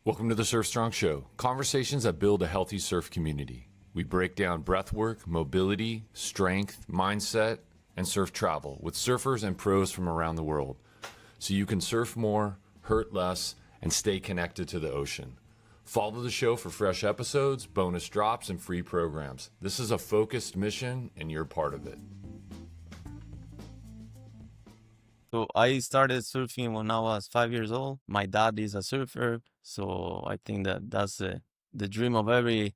Welcome to the Surf Strong Show, conversations that build a healthy surf community. We break down breathwork, mobility, strength, mindset, and surf travel with surfers and pros from around the world, so you can surf more, hurt less, and stay connected to the ocean. Follow the show for fresh episodes, bonus drops, and free programs. This is a focused mission, and you're part of it. So I started surfing when I was 5 years old. My dad is a surfer, so I think that's the dream of every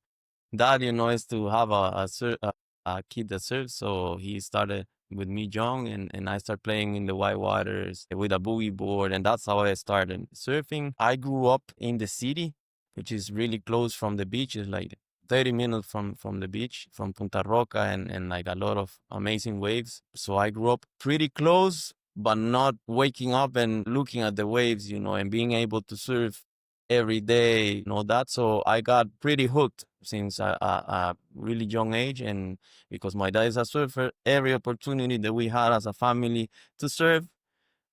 dad, is to have a kid that surfs. So he started with me young, and I started playing in the white waters with a boogie board, and that's how I started surfing. I grew up in the city, which is really close from the beach. It's like 30 minutes from the beach, from Punta Roca, and like a lot of amazing waves. So I grew up pretty close, but not waking up and looking at the waves, and being able to surf every day, that. So I got pretty hooked since a really young age. And because my dad is a surfer, every opportunity that we had as a family to surf,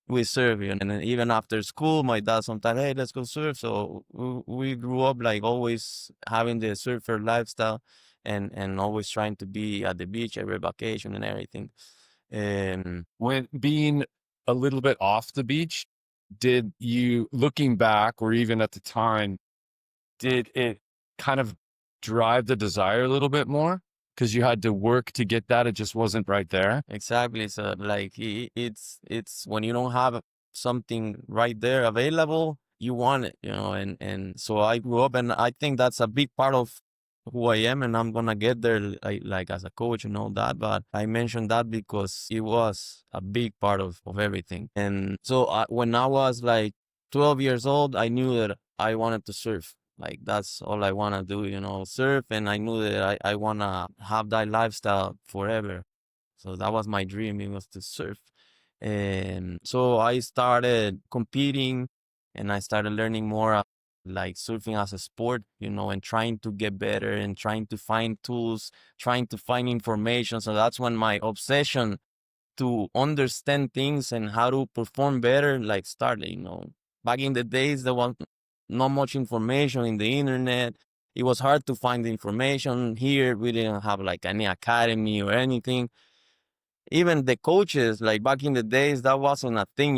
we surf. And then even after school, my dad sometimes, hey, let's go surf. So we grew up like always having the surfer lifestyle and always trying to be at the beach every vacation and everything. When being a little bit off the beach, did you, looking back or even at the time, did it kind of drive the desire a little bit more? Because you had to work to get that. It just wasn't right there. Exactly. So like it's when you don't have something right there available, you want it, and so I grew up, and I think that's a big part of who I am, and I'm gonna get there like as a coach and all that. But I mentioned that because it was a big part of everything. And so when I was like 12 years old, I knew that I wanted to surf. Like that's all I want to do, surf. And I knew that I want to have that lifestyle forever. So that was my dream. It was to surf. And so I started competing, and I started learning more like surfing as a sport, and trying to get better and trying to find tools, trying to find information. So that's when my obsession to understand things and how to perform better like started. Back in the days, there was not much information in the internet. It was hard to find the information. Here we didn't have like any academy or anything. Even the coaches, like back in the days, that wasn't a thing.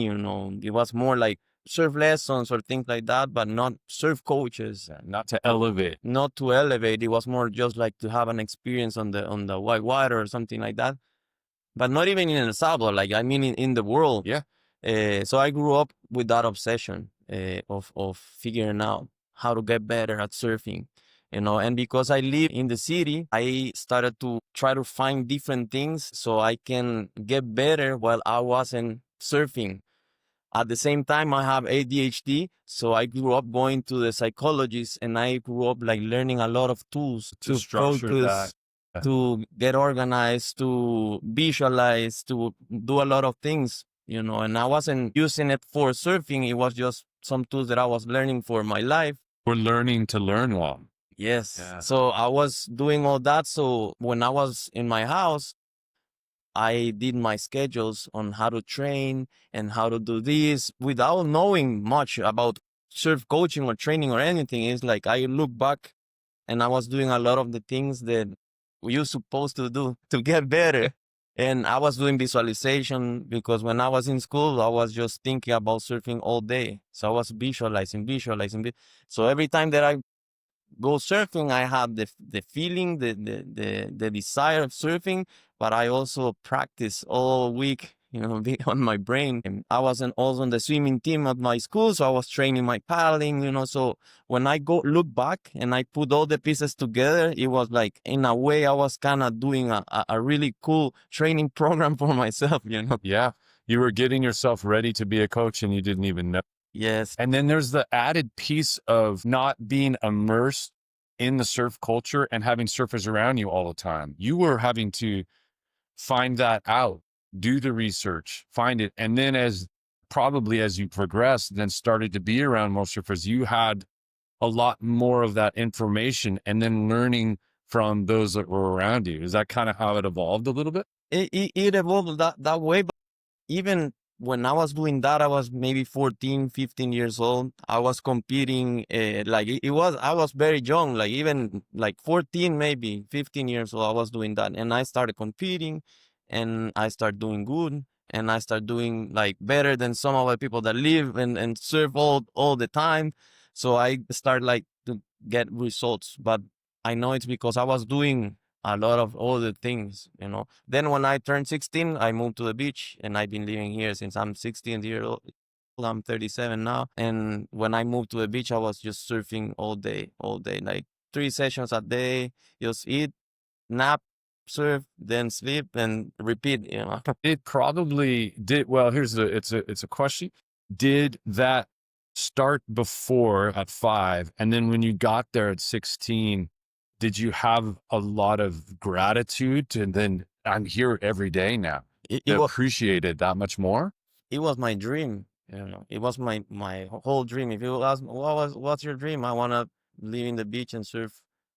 It was more like surf lessons or things like that, but not surf coaches. Not to elevate. Not to elevate. It was more just like to have an experience on the white water or something like that. But not even in El Salvador, like I mean in the world. Yeah. So I grew up with that obsession of figuring out how to get better at surfing, and because I live in the city, I started to try to find different things so I can get better while I wasn't surfing. At the same time, I have ADHD, so I grew up going to the psychologist, and I grew up like learning a lot of tools to structure focus, that. to get organized, to visualize, to do a lot of things, and I wasn't using it for surfing. It was just some tools that I was learning for my life. We're learning to learn well. Yes. Yeah. So I was doing all that. So when I was in my house, I did my schedules on how to train and how to do this without knowing much about surf coaching or training or anything. It's like I look back and I was doing a lot of the things that you're supposed to do to get better. And I was doing visualization because when I was in school, I was just thinking about surfing all day. So I was visualizing. So every time that I go surfing, I have the feeling, the desire of surfing, but I also practice all week, on my brain. And I wasn't also on the swimming team at my school, so I was training my paddling, so when I go look back and I put all the pieces together, it was like, in a way, I was kind of doing a really cool training program for myself, Yeah. You were getting yourself ready to be a coach and you didn't even know. Yes. And then there's the added piece of not being immersed in the surf culture and having surfers around you all the time. You were having to find that out, do the research, find it. And then as you progressed, then started to be around more surfers, you had a lot more of that information and then learning from those that were around you. Is that kind of how it evolved a little bit? It evolved that way, but even when I was doing that, I was maybe 14, 15 years old. I was competing, I was very young, like even like 14, maybe 15 years old. I was doing that. And I started competing and I started doing good. And I started doing like better than some of the people that live and surf all the time. So I started like to get results. But I know it's because I was doing a lot of other things, you know. Then when I turned 16, I moved to the beach and I've been living here since I'm 16 years old. I'm 37 now. And when I moved to the beach, I was just surfing all day, like 3 sessions a day, just eat, nap, surf, then sleep and repeat, you know. It probably did. Well, it's a question. Did that start before at 5? And then when you got there at 16, did you have a lot of gratitude? And then I'm here every day now. It To was appreciate it that much more? it was my dream, you know. It was my whole dream. If you ask me, what's your dream? I want to live in the beach and surf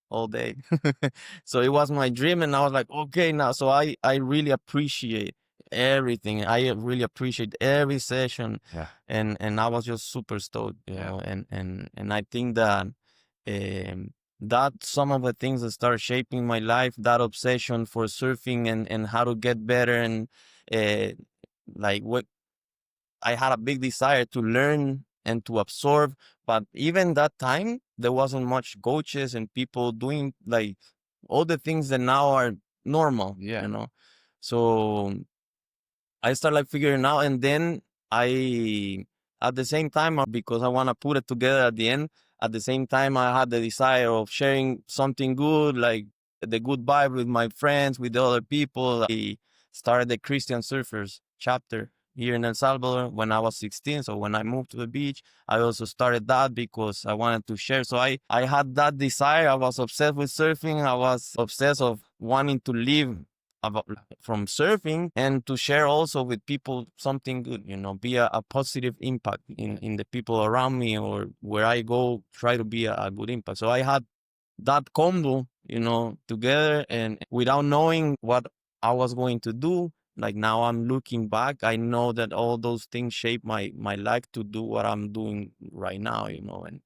all day. So it was my dream, and I was like, okay, now. So I really appreciate everything. I really appreciate every session, Yeah. and I was just super stoked, you Yeah. know. And I think that that some of the things that start shaping my life, that obsession for surfing and how to get better and uh, like what I had a big desire to learn and to absorb. But even that time, there wasn't much coaches and people doing like all the things that now are normal, Yeah. you know. So I started like figuring out, and then I, at the same time, because I want to put it together at the end, at the same time, I had the desire of sharing something good, like the good vibe with my friends, with the other people. I started the Christian Surfers chapter here in El Salvador when I was 16. So when I moved to the beach, I also started that because I wanted to share. So I had that desire. I was obsessed with surfing. I was obsessed of wanting to live about from surfing and to share also with people something good, you know, be a positive impact in the people around me, or where I go, try to be a good impact. So I had that combo, you know, together, and without knowing what I was going to do. Like now I'm looking back, I know that all those things shape my life to do what I'm doing right now, you know. And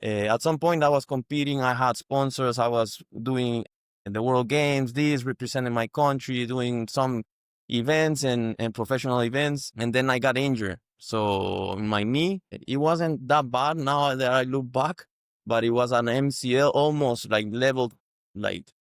at some point I was competing, I had sponsors, I was doing the World Games, this representing my country, doing some events and professional events, and then I got injured. So my knee, it wasn't that bad now that I look back, but it was an MCL, almost like leveled, like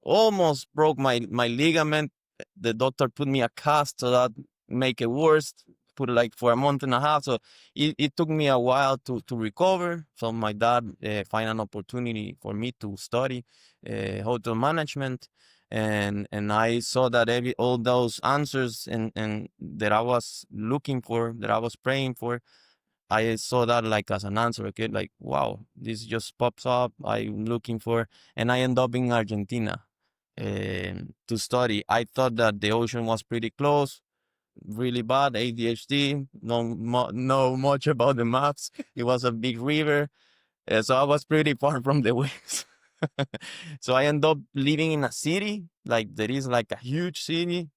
almost broke my ligament. The doctor put me a cast so that make it worse. Put it like for a month and a half. So it took me a while to recover. So my dad find an opportunity for me to study hotel management, and I saw that all those answers and that I was looking for, that I was praying for, I saw that like as an answer. Okay, like wow, this just pops up. I'm looking for, and I end up in Argentina to study. I thought that the ocean was pretty close. Really bad ADHD. Know much about the maps. It was a big river, so I was pretty far from the waves. So I end up living in a city, like there is like a huge city,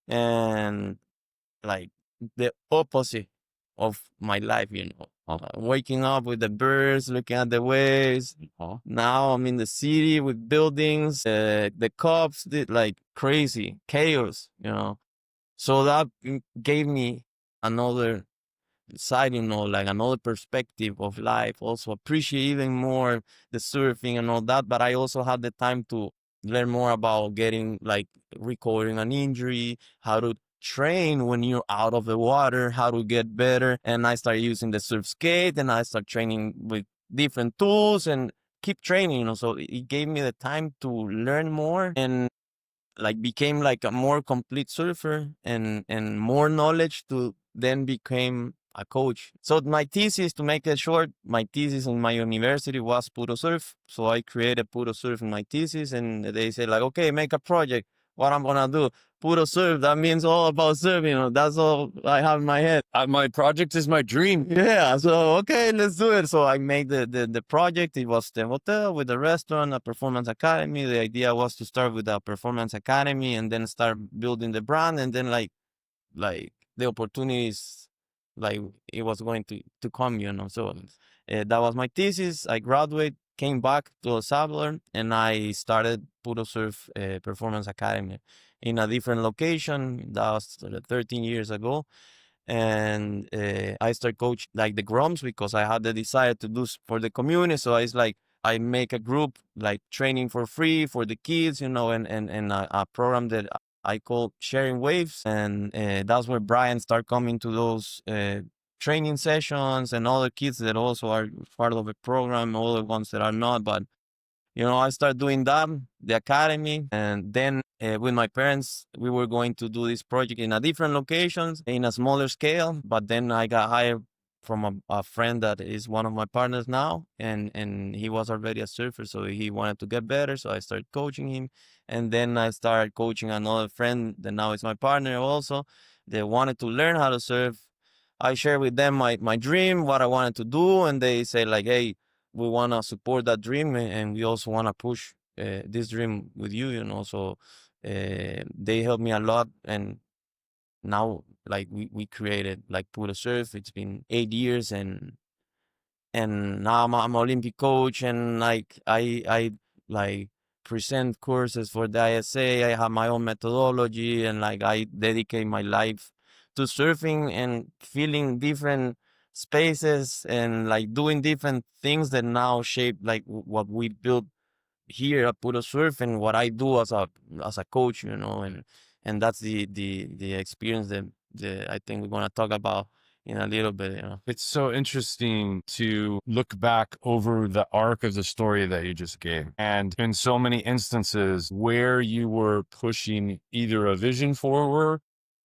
and like the opposite of my life, you know. Waking up with the birds, looking at the waves. Now I'm in the city with buildings, the cops did like crazy chaos, you know. So that gave me another side, you know, like another perspective of life. Also appreciate even more the surfing and all that. But I also had the time to learn more about getting like recovering an injury, how to train when you're out of the water, how to get better. And I started using the surf skate, and I started training with different tools and keep training, you know. So it gave me the time to learn more and like became like a more complete surfer and more knowledge to then became a coach. So my thesis, to make it short, my thesis in my university was Puro Surf. So I created Puro Surf in my thesis, and they said like, okay, make a project. What I'm gonna do? Puro Surf. That means all about surfing. You know, that's all I have in my head. My project is my dream. Yeah, so okay, let's do it. So I made the project. It was the hotel with the restaurant, a performance academy. The idea was to start with a performance academy and then start building the brand, and then like the opportunities like it was going to come, So that was my thesis. I graduated, came back to El Salvador, and I started Puro Surf Performance Academy in a different location. That was 13 years ago. And I started coach like the Groms because I had the desire to do for the community. So it's like I make a group like training for free for the kids, and a program that I call Sharing Waves, and that's where Brian start coming to those training sessions, and other kids that also are part of the program, all the ones that are not, but I started doing that, the academy, and then with my parents, we were going to do this project in a different locations, in a smaller scale. But then I got hired from a friend that is one of my partners now, and he was already a surfer, so he wanted to get better. So I started coaching him, and then I started coaching another friend that now is my partner also. They wanted to learn how to surf. I shared with them my dream, what I wanted to do, and they say like, "Hey, we want to support that dream, and we also want to push this dream with you, So they helped me a lot, and now like we created like Puro Surf. It's been 8 years, and now I'm Olympic coach, and like I like present courses for the ISA. I have my own methodology, and like I dedicate my life to surfing and feeling different spaces, and like doing different things that now shape like what we built here at Puro Surf, and what I do as a coach, and that's the experience that I think we're gonna talk about in a little bit. It's so interesting to look back over the arc of the story that you just gave. And in so many instances where you were pushing either a vision forward,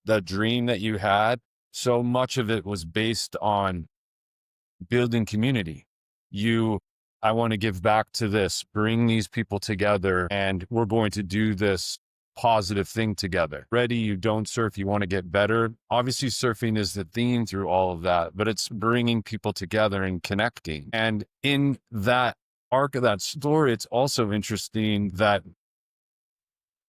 the dream that you had, so much of it was based on building community. I want to give back to this, bring these people together, and we're going to do this positive thing together. Ready, you don't surf, you want to get better. Obviously, surfing is the theme through all of that, but it's bringing people together and connecting. And in that arc of that story, it's also interesting that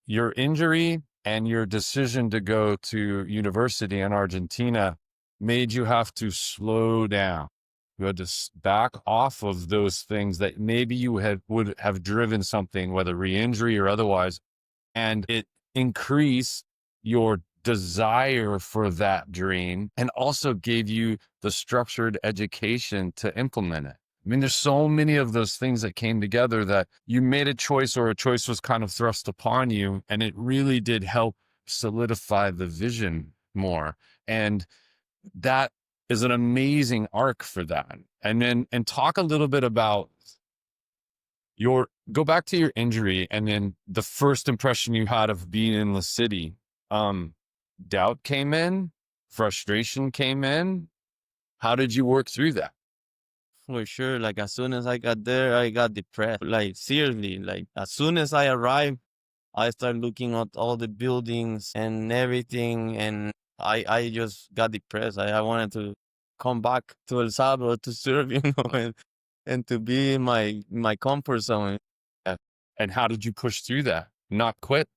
your injury and your decision to go to university in Argentina made you have to slow down. You had to back off of those things that maybe you would have driven something, whether re-injury or otherwise, and it increased your desire for that dream and also gave you the structured education to implement it. I mean, there's so many of those things that came together that you made a choice, or a choice was kind of thrust upon you, and it really did help solidify the vision more. And that is an amazing arc for that. And talk a little bit about go back to your injury, and then the first impression you had of being in the city. Doubt came in, frustration came in. How did you work through that? For sure. Like as soon as I got there, I got depressed. Like seriously, like as soon as I arrived, I started looking at all the buildings and everything, and I just got depressed. I wanted to come back to El Salvador to serve, and to be in my comfort zone. And how did you push through that? Not quit?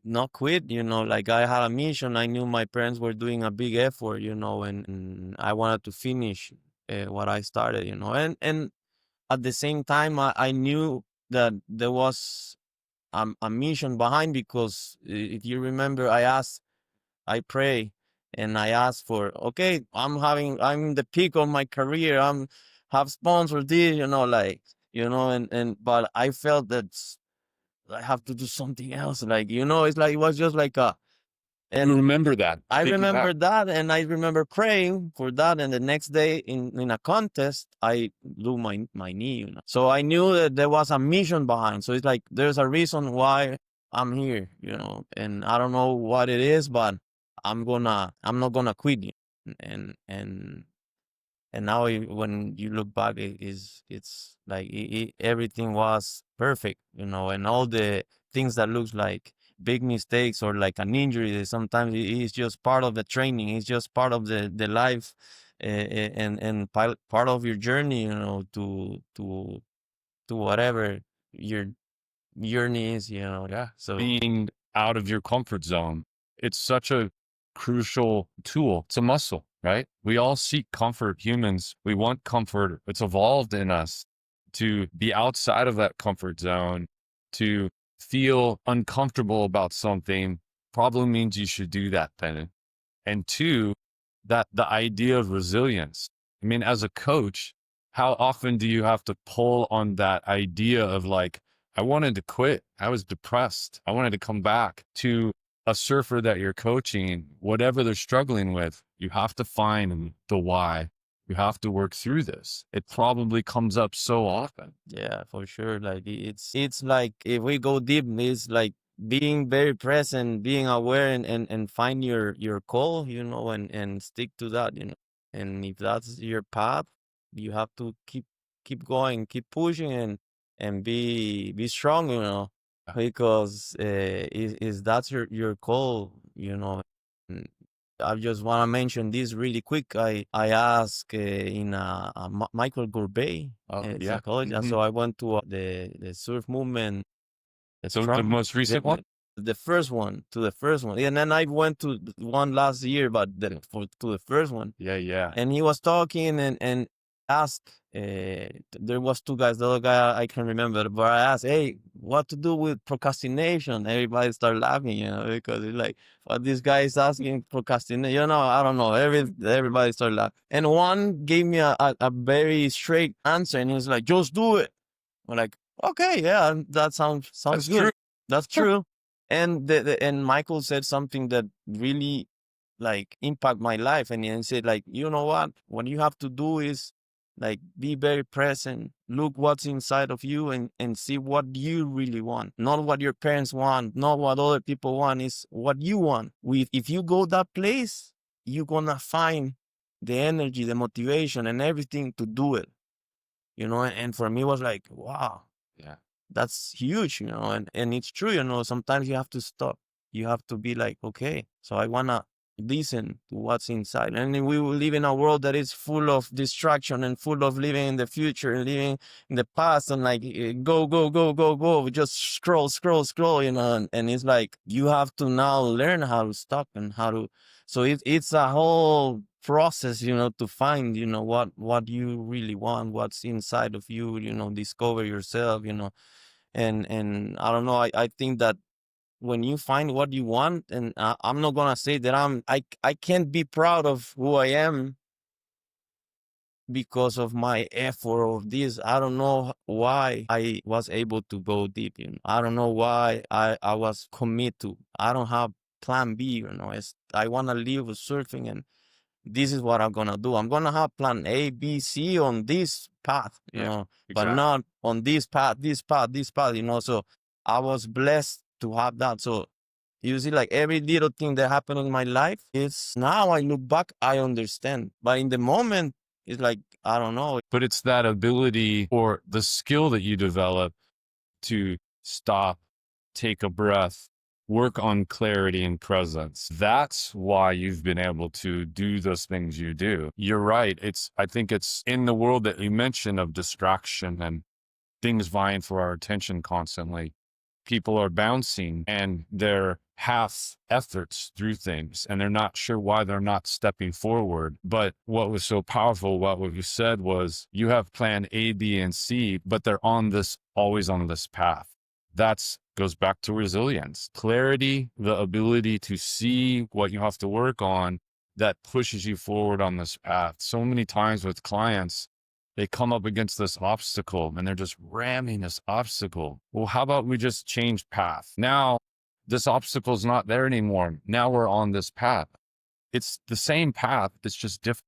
Not quit, like I had a mission. I knew my parents were doing a big effort, and I wanted to finish what I started, and at the same time, I knew that there was a mission behind, because if you remember, I pray, and I asked for, okay, I'm in the peak of my career. Have sponsored this, but I felt that I have to do something else. Like, it's like, it was just like You and remember that? I Thinking back. remember that, and I remember praying for that. And the next day in a contest, I blew my knee. So I knew that there was a mission behind. So it's like there's a reason why I'm here, and I don't know what it is, but I'm not gonna quit. And now when you look back, it's like everything was perfect, and all the things that looks like big mistakes or like an injury, that sometimes it's just part of the training. It's just part of the life, and part of your journey, to whatever your journey is, Yeah. So Being out of your comfort zone, it's such a crucial tool. It's a muscle. right? We all seek comfort. Humans, we want comfort. It's evolved in us to be outside of that comfort zone, to feel uncomfortable about something. Probably means you should do that thing. And two, that the idea of resilience. I mean, as a coach, how often do you have to pull on that idea of like, I wanted to quit. I was depressed. I wanted to come back to a surfer that you're coaching, whatever they're struggling with, you have to find the why. You have to work through this. It probably comes up so often. Yeah, for sure. Like it's like if we go deep, it's like being very present, being aware, and find your call, you know, and stick to that, you know. And if that's your path, you have to keep going, keep pushing, and be strong, you know, because is that's your call, you know. And I just want to mention this really quick. I asked in Michael Gorbey, Yeah. psychologist. So I went to the surf movement. So the most recent one? The first one, to the first one, and then I went to one last year, but to the first one. Yeah. And he was talking and asked. There was two guys. The other guy I can't remember, but I asked, "Hey, what to do with procrastination?" Everybody started laughing, you know, because it's like, "What this guy is asking procrastination?" You know, I don't know. Everybody started laughing, and one gave me a very straight answer, and he was like, "Just do it." I'm like, "Okay, yeah, that sounds That's good. true. That's true." And and Michael said something that really like impact my life, and he said like, "You know what you have to do is like be very present, look what's inside of you, and see what you really want, not what your parents want, not what other people want, is what you want. If you go that place, you're gonna find the energy, the motivation, and everything to do it, you know." And for me it was like, wow, Yeah. that's huge, you know. And it's true, you know, sometimes you have to stop. You have to be like, okay, so I want to listen to what's inside. And we will live in a world that is full of distraction and full of living in the future and living in the past, and like go, just scroll, you know. And it's like you have to now learn how to stop and how to, so it's a whole process, you know, to find, you know, what you really want, what's inside of you, you know, discover yourself, you know. And I don't know, I think that when you find what you want, and I'm not gonna say that I can't be proud of who I am because of my effort of this. I don't know why I was able to go deep, you know. I don't know why I was committed to. I don't have plan B, you know. I want to live with surfing, and this is what I'm gonna do. I'm gonna have plan A, B, C on this path, you know, but not on this path, you know. So I was blessed to have that. So you see, like every little thing that happened in my life, it's now I look back, I understand. But in the moment, it's like, I don't know. But it's that ability or the skill that you develop to stop, take a breath, work on clarity and presence. That's why you've been able to do those things you do. You're right. I think it's in the world that you mentioned of distraction and things vying for our attention constantly. People are bouncing and they're half efforts through things and they're not sure why they're not stepping forward. But what was so powerful, what you said was you have plan A, B, and C, but they're always on this path. That's goes back to resilience, clarity, the ability to see what you have to work on that pushes you forward on this path. So many times with clients, they come up against this obstacle and they're just ramming this obstacle. Well, how about we just change path? Now this obstacle is not there anymore. Now we're on this path. It's the same path. It's just different.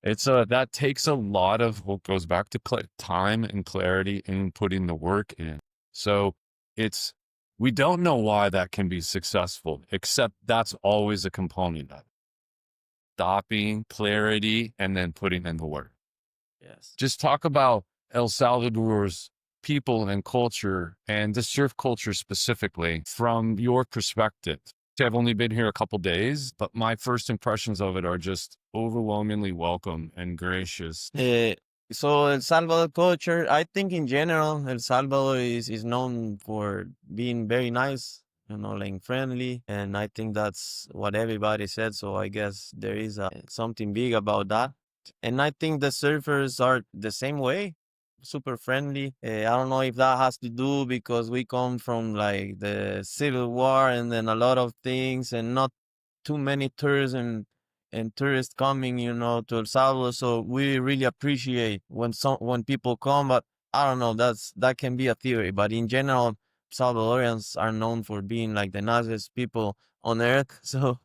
That takes a lot of what goes back to time and clarity and putting the work in. So we don't know why that can be successful, except that's always a component of it. Stopping, clarity, and then putting in the work. Yes. Just talk about El Salvador's people and culture and the surf culture specifically from your perspective. I've only been here a couple days, but my first impressions of it are just overwhelmingly welcome and gracious. So El Salvador culture, I think in general, El Salvador is known for being very nice. like friendly. And I think that's what everybody said. So I guess there is something big about that. And I think the surfers are the same way, super friendly. I don't know if that has to do because we come from like the Civil War and then a lot of things and not too many tourists and tourists coming, to El Salvador. So we really appreciate when people come, but I don't know, that can be a theory. But in general, Salvadorians are known for being like the nicest people on earth. So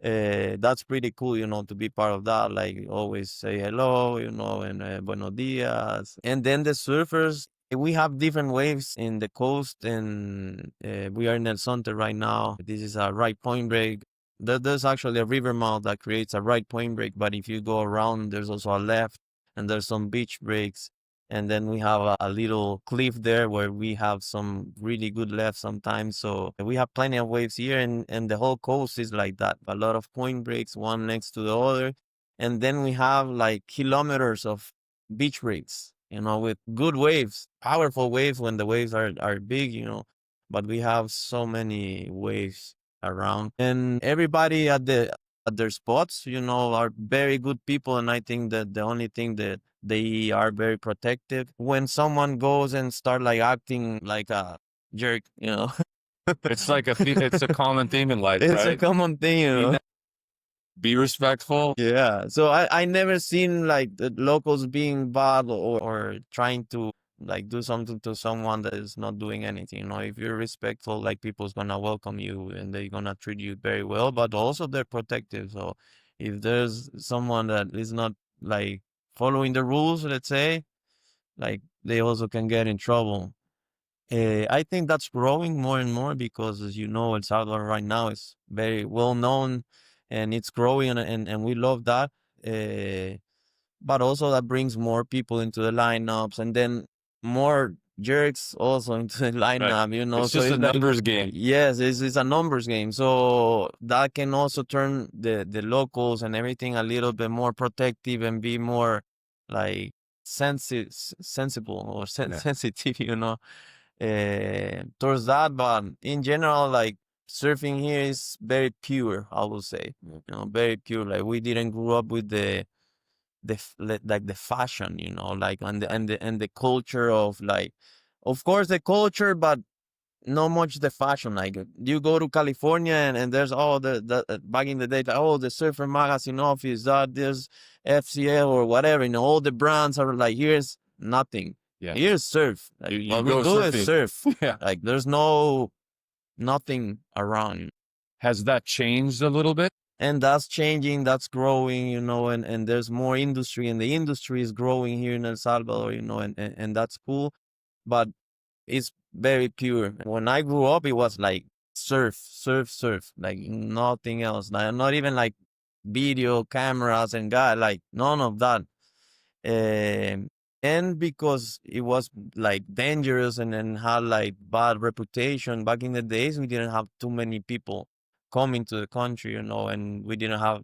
that's pretty cool, to be part of that. Like always say hello, and buenos dias. And then the surfers, we have different waves in the coast, and we are in El Sonte right now. This is a right point break. There's actually a river mouth that creates a right point break, but if you go around, there's also a left, and there's some beach breaks. And then we have a little cliff there where we have some really good left sometimes. So we have plenty of waves here, and the whole coast is like that. A lot of point breaks, one next to the other. And then we have like kilometers of beach breaks, with good waves, powerful waves when the waves are big, but we have so many waves around, and everybody at their spots, are very good people. And I think that the only thing that they are very protective when someone goes and start like acting like a jerk, It's like it's a common theme in life, it's a right? common thing, Be respectful. Yeah. So I never seen like the locals being bad or trying to like do something to someone that is not doing anything. If you're respectful, like people's gonna welcome you and they're gonna treat you very well, but also they're protective. So if there's someone that is not like following the rules, let's say, like they also can get in trouble. I think that's growing more and more because, as you know, El Salvador right now is very well known and it's growing, and we love that. Uh, but also that brings more people into the lineups and then more jerks also into the Right. lineup, It's So just a it's like, numbers game. yes, it's a numbers game. So that can also turn the locals and everything a little bit more protective and be more like sensible or Yeah. sensitive, towards that. But in general, like surfing here is very pure, I would say, very pure. Like we didn't grow up with like the fashion, like and the culture of like, of course the culture, but not much the fashion. Like you go to California and there's all the back in the day, the Surfer Magazine office, there's FCL or whatever, all the brands are like, here's nothing. Yeah. Here's surf. Like, You what we go do is surfing. surf. Yeah. Like there's nothing around. Has that changed a little bit? And that's changing, that's growing, and there's more industry, and the industry is growing here in El Salvador, and that's cool. But it's very pure. When I grew up, it was like surf, surf, surf, like nothing else. Like, not even like video cameras and like none of that. Um, and because it was like dangerous and had like bad reputation back in the days, we didn't have too many people coming to the country, and we didn't have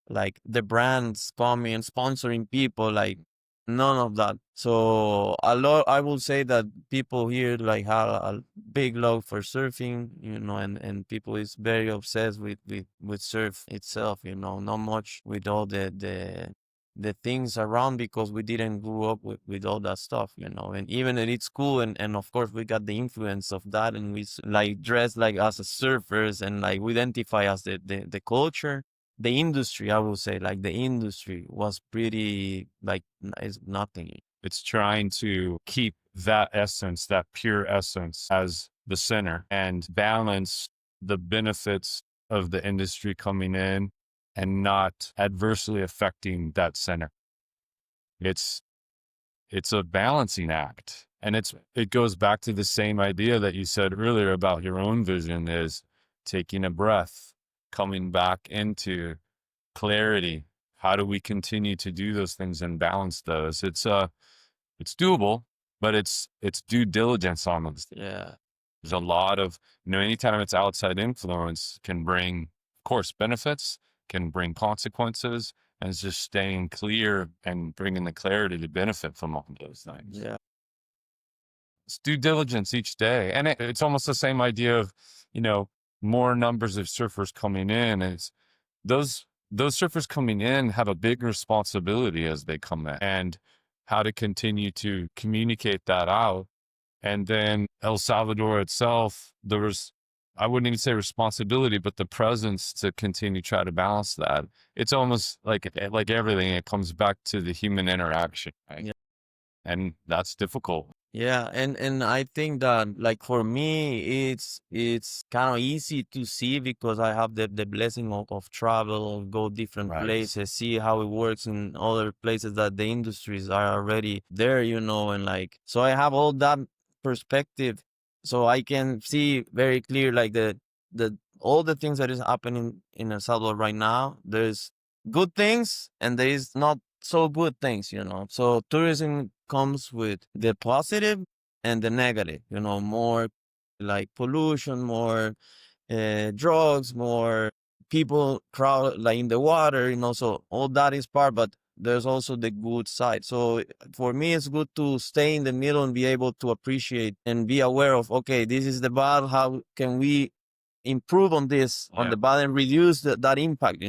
like the brands coming and sponsoring people, like none of that. So I will say that people here like have a big love for surfing, and people is very obsessed with surf itself, not much with all the things around because we didn't grow up with all that stuff, and even at it's cool, and of course we got the influence of that, and we like dress like as a surfers and like we identify as the culture. The industry, I would say, like the industry was pretty like is nothing. It's trying to keep that essence, that pure essence as the center and balance the benefits of the industry coming in and not adversely affecting that center. It's a balancing act. And it goes back to the same idea that you said earlier about your own vision, is taking a breath, coming back into clarity. How do we continue to do those things and balance those? It's doable, but it's due diligence on them. Yeah. There's a lot of, anytime it's outside influence can bring, of course, benefits, can bring consequences, and it's just staying clear and bringing the clarity to benefit from all those things. Yeah. It's due diligence each day. And it's almost the same idea of, more numbers of surfers coming in, is those surfers coming in have a big responsibility as they come in, and how to continue to communicate that out. And then El Salvador itself, there was, I wouldn't even say responsibility, but the presence to continue to try to balance that. It's almost like everything, it comes back to the human interaction, right? Yeah. And that's difficult. Yeah, and I think that like for me it's kind of easy to see because I have the blessing of travel, go different Right. places, see how it works in other places that the industries are already there, and like so I have all that perspective, so I can see very clear like the all the things that is happening in El Salvador right now. There's good things and there is not so good things. So tourism comes with the positive and the negative, more like pollution, more drugs, more people crowd like in the water, so all that is part, but there's also the good side. So for me, it's good to stay in the middle and be able to appreciate and be aware of, okay, this is the bad. How can we improve on this, on Yeah. the bad, and reduce that impact,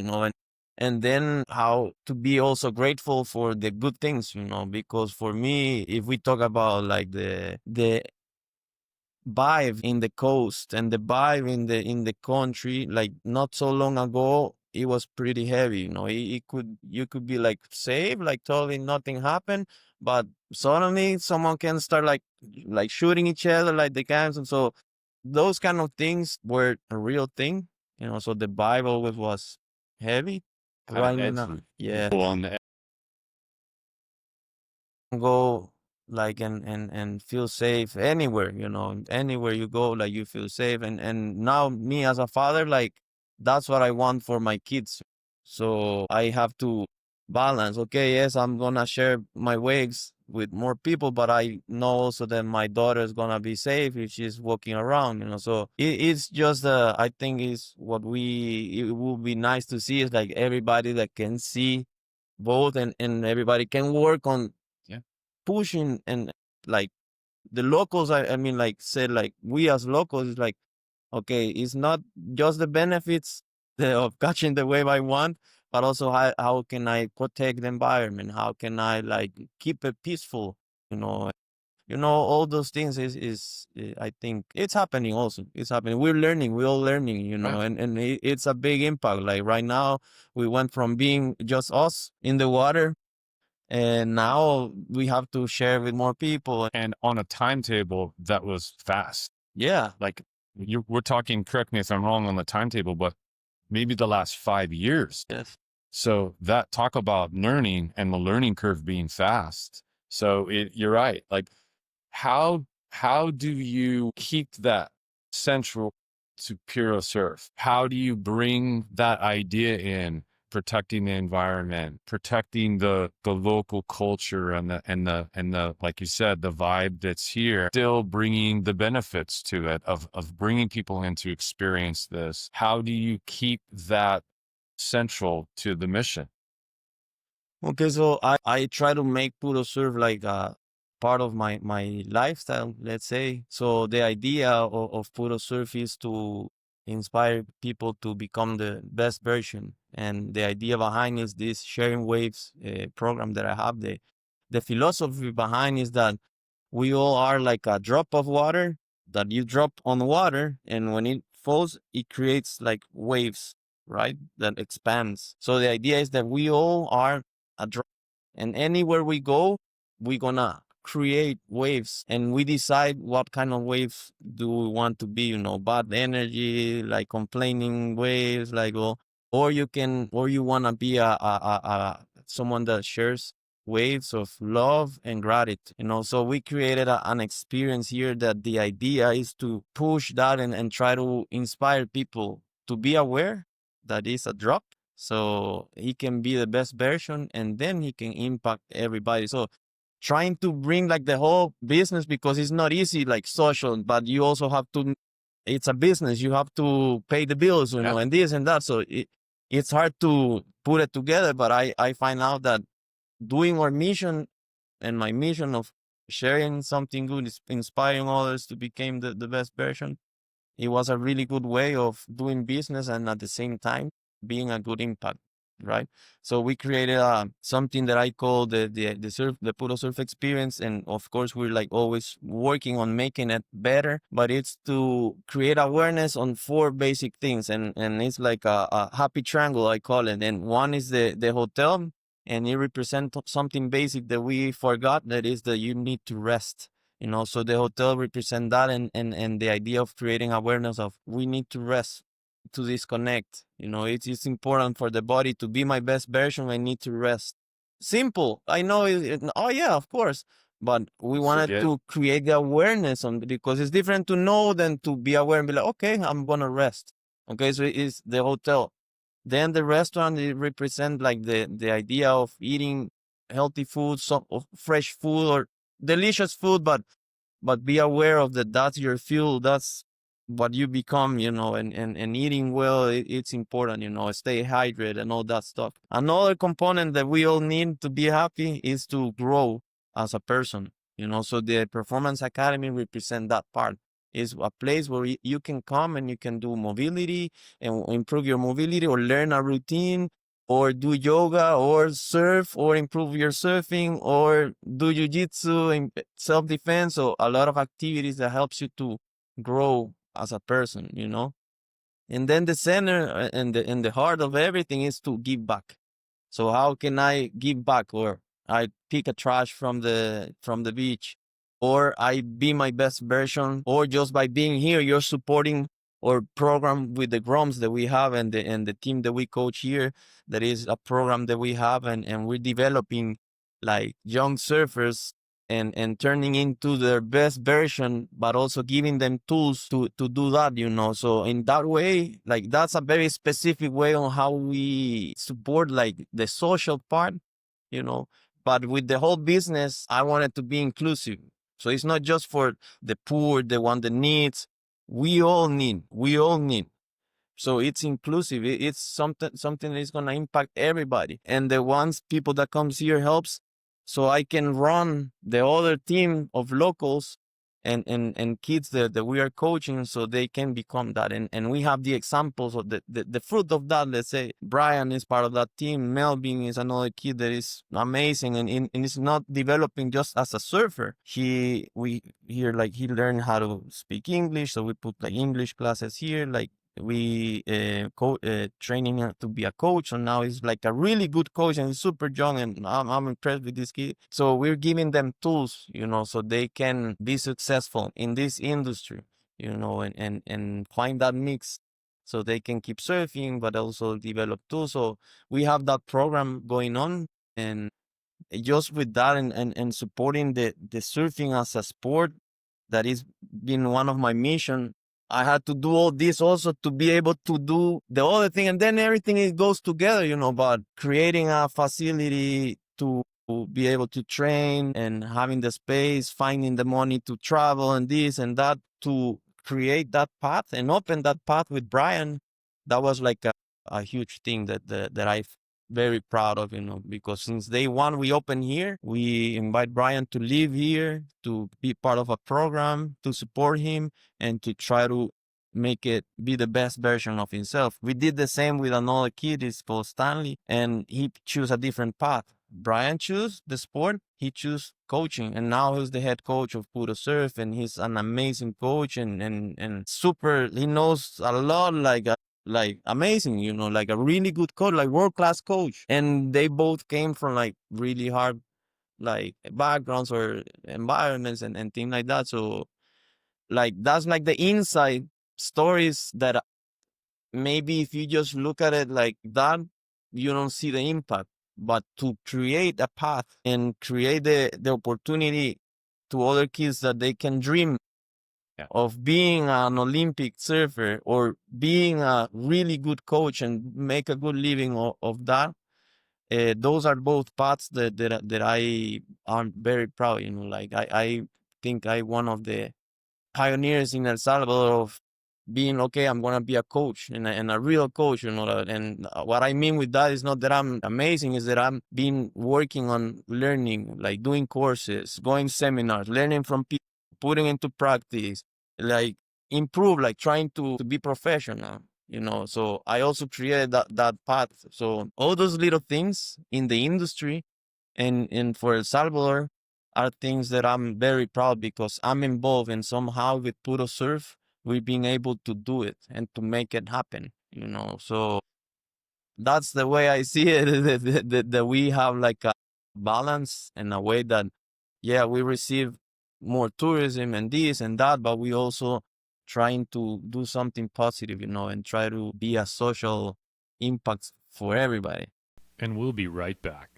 and then how to be also grateful for the good things, because for me, if we talk about like the vibe in the coast and the vibe in the country, like not so long ago, it was pretty heavy. You could be like safe, like totally nothing happened, but suddenly someone can start like shooting each other, like the guns, and so those kind of things were a real thing. So the vibe always was heavy. Kind of Right now, edgy. yeah, On the go like and feel safe anywhere, anywhere you go, like you feel safe. And now me as a father, like that's what I want for my kids. So I have to balance. Okay, yes, I'm gonna share my waves with more people, but I know also that my daughter is gonna be safe if she's walking around, so it's just I think is what it would be nice to see is like everybody that can see both, and everybody can work on Yeah. pushing, and like the locals, I mean, like said, like we as locals is like, okay, it's not just the benefits of catching the wave I want, but also how can I protect the environment? How can I like keep it peaceful? You know, all those things is I think it's happening also. It's happening. We're all learning, Right. and it's a big impact. Like right now, we went from being just us in the water, and now we have to share with more people. And on a timetable that was fast. Yeah. Like we're talking, correct me if I'm wrong on the timetable, but maybe the last 5 years. Yes. So that talk about learning and the learning curve being fast. So you're right. Like how do you keep that central to Puro Surf? How do you bring that idea in, protecting the environment, protecting the local culture and the like you said, the vibe that's here, still bringing the benefits to it of bringing people in to experience this? How do you keep that central to the mission? Okay, so I try to make Puro Surf like a part of my lifestyle, let's say. So the idea of Puro Surf is to inspire people to become the best version. And the idea behind is this sharing waves program that I have. The philosophy behind is that we all are like a drop of water that you drop on water, and when it falls, it creates like waves, right? That expands. So the idea is that we all are a drop, and anywhere we go, we're gonna create waves, and we decide what kind of waves do we want to be. Bad energy, like complaining waves, like or you wanna be a someone that shares waves of love and gratitude. So we created an experience here that the idea is to push that and try to inspire people to be aware that it's a drop, so he can be the best version, and then he can impact everybody. So trying to bring like the whole business, because it's not easy like social, but you also have to, it's a business, you have to pay the bills, Yeah. and this and that. So it's hard to put it together, but I find out that doing our mission, and my mission of sharing something good, is inspiring others to become the best version, it was a really good way of doing business and at the same time being a good impact, right? So we created something that I call the Puro Surf experience, and of course we're like always working on making it better. But it's to create awareness on 4 basic things, and it's like a happy triangle, I call it. And one is the hotel, and it represents something basic that we forgot. That is that you need to rest. So the hotel represent that, and the idea of creating awareness of we need to rest, to disconnect. It's important for the body to be my best version. I need to rest. Simple. I know. Oh yeah, of course. But we wanted Forget. to create the awareness on, because it's different to know than to be aware and be like, okay, I'm gonna rest. Okay, so it's the hotel. Then the restaurant, it represent like the idea of eating healthy food, some of fresh food or delicious food, but be aware of that. That's your fuel. That's what you become, and eating well, it's important, stay hydrated and all that stuff. Another component that we all need to be happy is to grow as a person, so the Performance Academy represent that part. Is a place where you can come and you can do mobility and improve your mobility, or learn a routine, or do yoga, or surf, or improve your surfing, or do jiu-jitsu and self-defense. So a lot of activities that helps you to grow as a person. And then the center, and the heart of everything is to give back. So how can I give back? Or I pick a trash from the beach, or I be my best version, or just by being here, you're supporting or program with the Groms that we have, and the team that we coach here. That is a program that we have, and we're developing like young surfers, and turning into their best version, but also giving them tools to do that. So in that way, like that's a very specific way on how we support like the social part, you know. But with the whole business, I want it to be inclusive. So it's not just for the poor, the one that needs. We all need. We all need. So it's inclusive. It's something that is gonna impact everybody. And the ones people that comes here helps, so I can run the other team of locals and kids that we are coaching, so they can become that. And we have the examples of the fruit of that. Let's say Brian is part of that team. Melvin is another kid that is amazing, and is not developing just as a surfer. He learned how to speak English, so we put like English classes here. Like we training to be a coach, and now he's like a really good coach, and he's super young, and I'm impressed with this kid. So we're giving them tools, so they can be successful in this industry, and find that mix, so they can keep surfing but also develop tools. So we have that program going on, and just with that, and supporting the surfing as a sport, that is been one of my mission. I had to do all this also to be able to do the other thing, and then everything it goes together, but creating a facility to be able to train, and having the space, finding the money to travel and this and that, to create that path and open that path with Brian. That was like a huge thing that I very proud of, because since day one we opened here, we invite Brian to live here, to be part of a program, to support him, and to try to make it be the best version of himself. We did the same with another kid, he's called Stanley, and he chose a different path. Brian chose the sport, he chose coaching, and now he's the head coach of Puro Surf, and he's an amazing coach, and super, he knows a lot, like amazing, like a really good coach, like world-class coach. And they both came from like really hard like backgrounds or environments, and things like that. So like that's like the inside stories that maybe if you just look at it like that, you don't see the impact. But to create a path and create the opportunity to other kids that they can dream of being an Olympic surfer, or being a really good coach and make a good living of that. Those are both paths that I am very proud. Like I think I one of the pioneers in El Salvador of being okay. I'm gonna be a coach, and a real coach. And what I mean with that is not that I'm amazing, is that I'm been working on learning, like doing courses, going seminars, learning from people, putting into practice, like improve, like trying to be professional, you know. So I also created that path. So all those little things in the industry and for El Salvador are things that I'm very proud, because I'm involved, and somehow with Puro Surf, we've been able to do it and to make it happen, you know. So that's the way I see it, that we have like a balance in a way that, yeah, we receive more tourism and this and that, but we also trying to do something positive, you know, and try to be a social impact for everybody. And we'll be right back.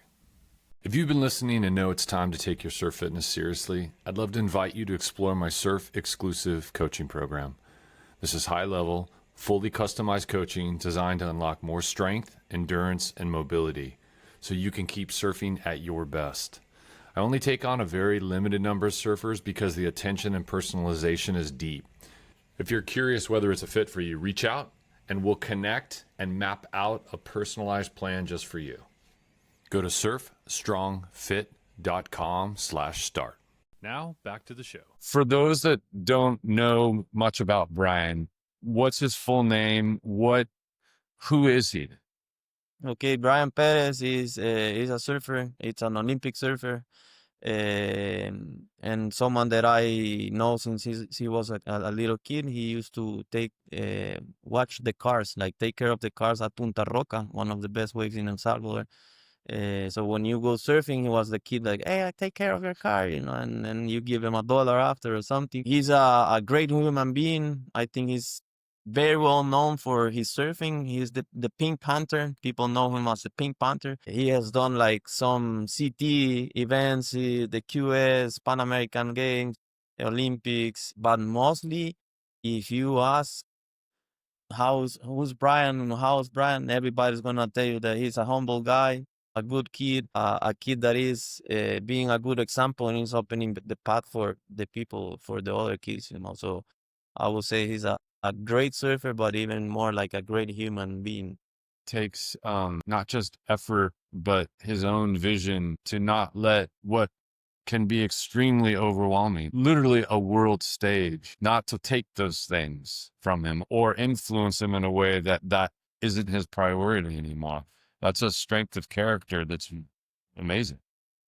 If you've been listening and know it's time to take your surf fitness seriously, I'd love to invite you to explore my surf exclusive coaching program. This is high level, fully customized coaching designed to unlock more strength, endurance, and mobility so you can keep surfing at your best. I only take on a very limited number of surfers because the attention and personalization is deep. If you're curious whether it's a fit for you, reach out and we'll connect and map out a personalized plan just for you. Go to surfstrongfit.com/start. Now back to the show. For those that don't know much about Brian, what's his full name? Who is he? Okay, Brian Perez is a surfer. It's an Olympic surfer, and someone that I know since he was a little kid. He used to watch the cars, like take care of the cars at Punta Roca, one of the best waves in El Salvador. So when you go surfing, he was the kid like, hey, I take care of your car, you know, and then you give him $1 after or something. He's a great human being. I think he's very well known for his surfing. He's the Pink Panther. People know him as the Pink Panther. He has done like some CT events, the QS, Pan American Games, Olympics, but mostly if you ask who's Brian, how's Brian, everybody's gonna tell you that he's a humble guy, a good kid, a kid that is being a good example and is opening the path for the people, for the other kids, you know. So I would say he's a great surfer, but even more like a great human being. Takes not just effort, but his own vision to not let what can be extremely overwhelming, literally a world stage, not to take those things from him or influence him in a way that isn't his priority anymore. That's a strength of character that's amazing.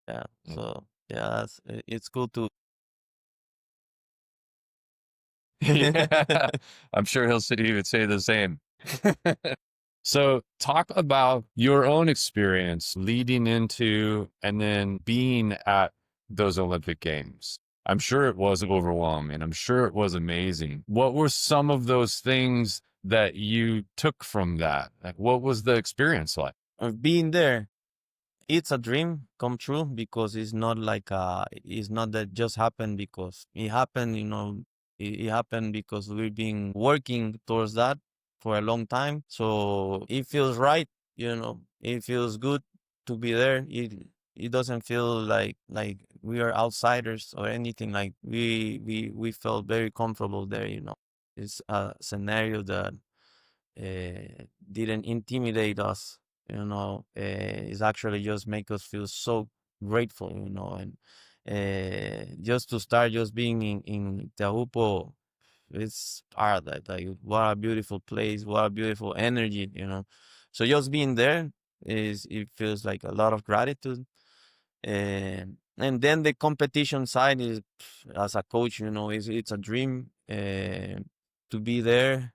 Yeah. So yeah, it's cool to. Yeah, I'm sure he would say the same. So talk about your own experience leading into and then being at those Olympic Games. I'm sure it was overwhelming. I'm sure it was amazing. What were some of those things that you took from that? Like, what was the experience like? Of being there, it's a dream come true, because it's not like it's not that just happened because it happened, you know. It happened because we've been working towards that for a long time. So it feels right, you know. It feels good to be there. It doesn't feel like we are outsiders or anything. Like we felt very comfortable there, you know. It's a scenario that didn't intimidate us, you know. It's actually just make us feel so grateful, you know. And just to start just being in Teahupo, it's paradise. Like, what a beautiful place, what a beautiful energy, you know. So just being there it feels like a lot of gratitude. And then the competition side is, as a coach, you know, it's a dream to be there,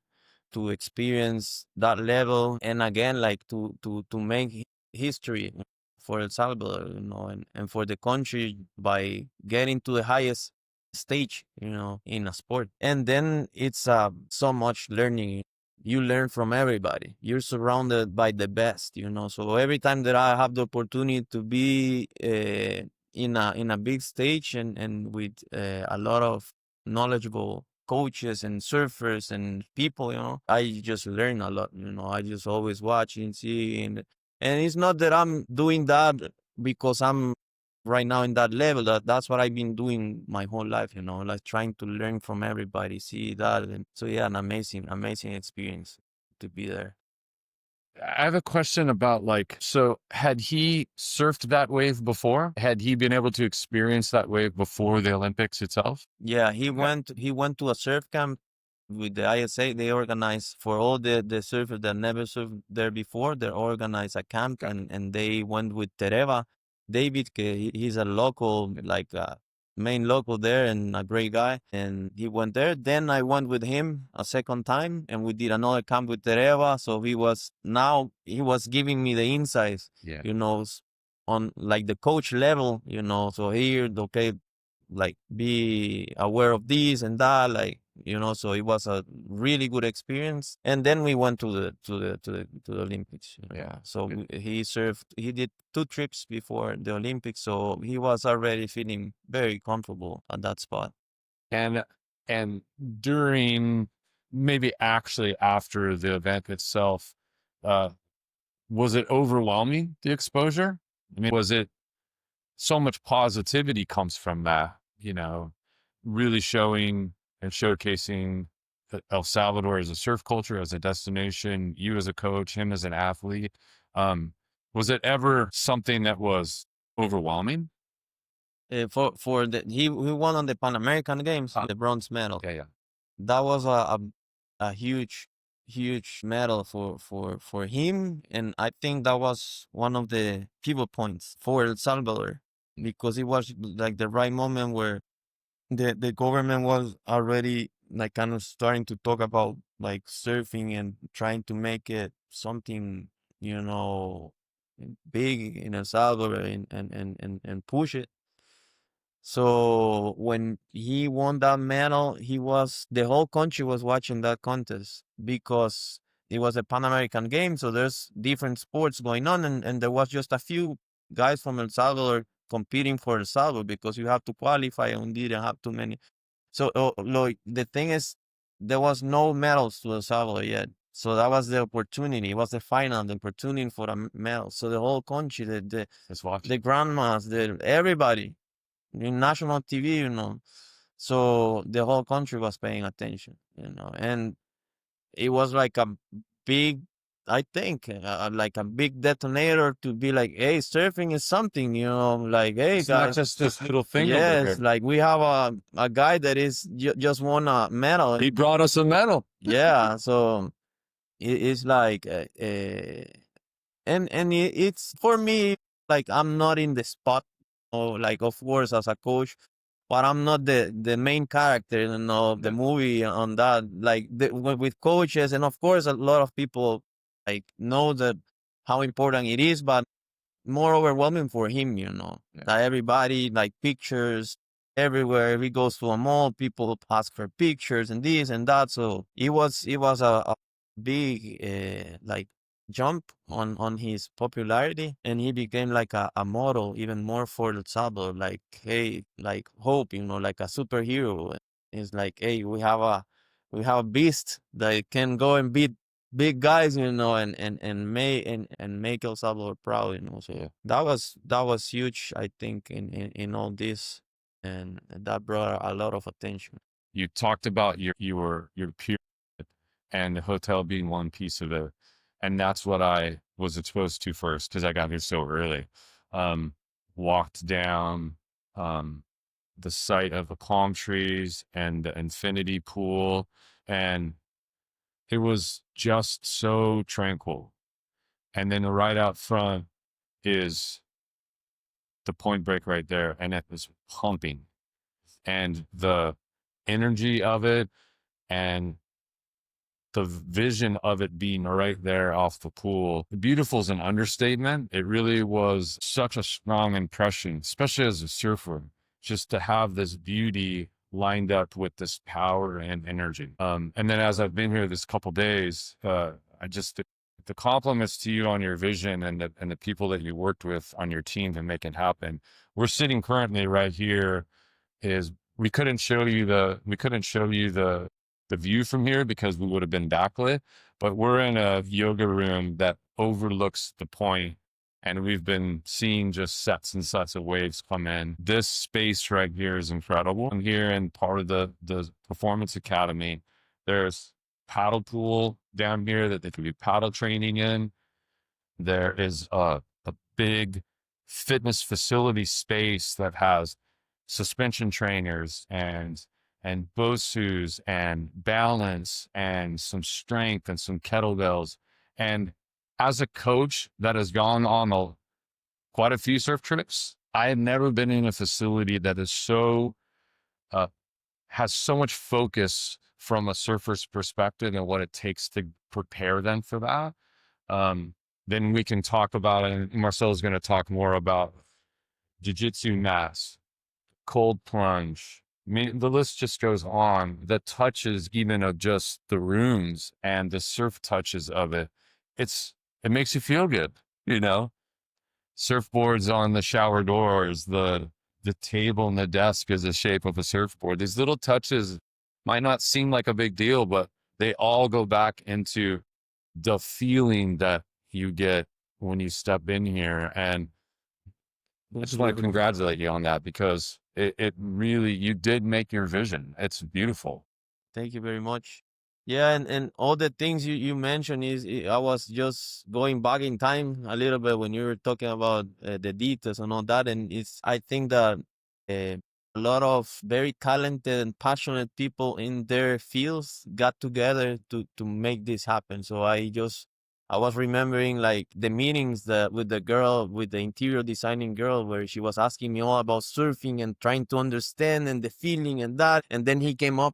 to experience that level, and again, like to make history for El Salvador, you know, and for the country by getting to the highest stage, you know, in a sport. And then it's so much learning. You learn from everybody. You're surrounded by the best, you know. So every time that I have the opportunity to be in a big stage and with a lot of knowledgeable coaches and surfers and people, you know, I just learn a lot, you know. I just always watch and see, and it's not that I'm doing that because I'm right now in that level. That's what I've been doing my whole life, you know, like trying to learn from everybody, see that. And so yeah, an amazing experience to be there. I have a question about so had he surfed that wave before? Had he been able to experience that wave before the Olympics itself? Yeah, he went to a surf camp with the ISA, they organize for all the surfers that never surfed there before. They organize a camp, and they went with Tereva. David, he's a local, like main local there, and a great guy. And he went there. Then I went with him a second time, and we did another camp with Tereva. So he was giving me the insights, Yeah. on like the coach level, So here, okay, like be aware of this and that, like, so it was a really good experience. And then we went to the Olympics. Yeah. So he did 2 trips before the Olympics, so he was already feeling very comfortable at that spot. And during, maybe actually after the event itself, was it overwhelming, the exposure? I mean, was it so much positivity comes from that, really showing and showcasing El Salvador as a surf culture, as a destination, you as a coach, him as an athlete. Was it ever something that was overwhelming? For he won on the Pan American Games, the bronze medal. Yeah. That was a huge medal for him, and I think that was one of the pivot points for El Salvador, because it was like the right moment where the government was already like kind of starting to talk about like surfing and trying to make it something, big in El Salvador, and push it. So when he won that medal, the whole country was watching that contest, because it was a Pan American game. So there's different sports going on, and there was just a few guys from El Salvador competing for El Salvador, because you have to qualify, and we didn't have too many. So the thing is, there was no medals to El Salvador yet. So that was the opportunity. It was the final, the opportunity for a medal. So the whole country, the grandmas, everybody in national TV. So the whole country was paying attention, and it was like a big, I think, like a big detonator to be like, hey, surfing is something, like, hey, It's not guys. just this little thing over Yes, here. like we have a guy that is just won a medal. He brought us a medal. Yeah, so it's like, and it's for me, like, I'm not in the spot, like, of course, as a coach, but I'm not the main character, of the movie on that. Like with coaches, and of course, a lot of people like know that how important it is, but more overwhelming for him, that everybody like pictures everywhere. If he goes to a mall, people ask for pictures and this and that. So it was a big like jump on his popularity, and he became like a model even more for El Salvador. Like, hey, like hope, like a superhero. It's like, hey, we have a beast that can go and beat big guys, and make El Salvador proud, So Yeah. that was huge, I think, in all this, and that brought a lot of attention. You talked about your peer and the hotel being one piece of it. And that's what I was exposed to first, because I got here so early. Walked down the site of the palm trees and the infinity pool, and it was just so tranquil. And then right out front is the point break right there, and it was pumping. And the energy of it, and the vision of it being right there off the pool. Beautiful is an understatement. It really was such a strong impression, especially as a surfer, just to have this beauty lined up with this power and energy. And then as I've been here this couple days, the compliments to you on your vision, and the people that you worked with on your team to make it happen. We're sitting currently right here. We couldn't show you the view from here because we would have been backlit, but we're in a yoga room that overlooks the point, and we've been seeing just sets and sets of waves come in. This space right here is incredible. I'm here in part of the Performance Academy. There's paddle pool down here that they can be paddle training in. There is a big fitness facility space that has suspension trainers and and Bosus and balance and some strength and some kettlebells. And as a coach that has gone on quite a few surf trips, I have never been in a facility that is so uh, has so much focus from a surfer's perspective and what it takes to prepare them for that. Then we can talk about it. And Marcelo's going to talk more about jiu-jitsu mats, cold plunge. I mean, the list just goes on. The touches, even of just the rooms and the surf touches of it, it makes you feel good, you know. Surfboards on the shower doors, the table and the desk is the shape of a surfboard. These little touches might not seem like a big deal, but they all go back into the feeling that you get when you step in here. And I just want to congratulate you on that, because it really, you did make your vision. It's beautiful. Thank you very much. Yeah, and all the things you mentioned I was just going back in time a little bit when you were talking about the details and all that, and I think that a lot of very talented and passionate people in their fields got together to make this happen. So I was remembering like the meetings that with the girl, with the interior designing girl, where she was asking me all about surfing and trying to understand and the feeling and that, and then he came up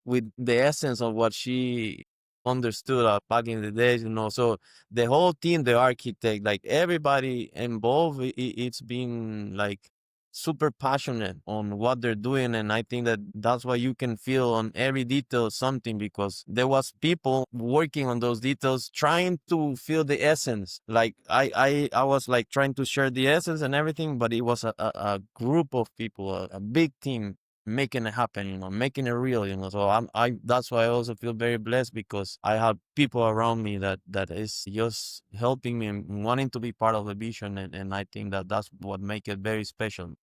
with the essence of what she understood back in the days, So the whole team, the architect, like everybody involved, it's been like super passionate on what they're doing, and I think that that's why you can feel on every detail something, because there was people working on those details trying to feel the essence. Like I was like trying to share the essence and everything, but it was a group of people, a big team making it happen, making it real, So that's why I also feel very blessed, because I have people around me that is just helping me and wanting to be part of the vision, and I think that that's what makes it very special.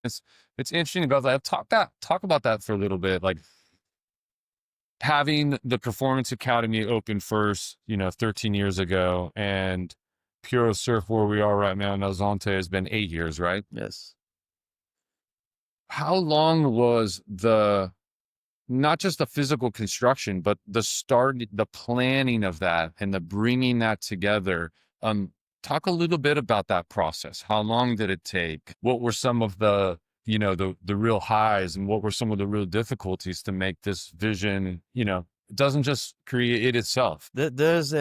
It's interesting about that. Talk about that for a little bit. Like having the Performance Academy open first, 13 years ago, and Puro Surf, where we are right now in El Zonte, has been 8 years, right? Yes. How long was not just the physical construction, but the planning of that and the bringing that together? Talk a little bit about that process. How long did it take? What were some of the real highs, and what were some of the real difficulties to make this vision, it doesn't just create itself. There's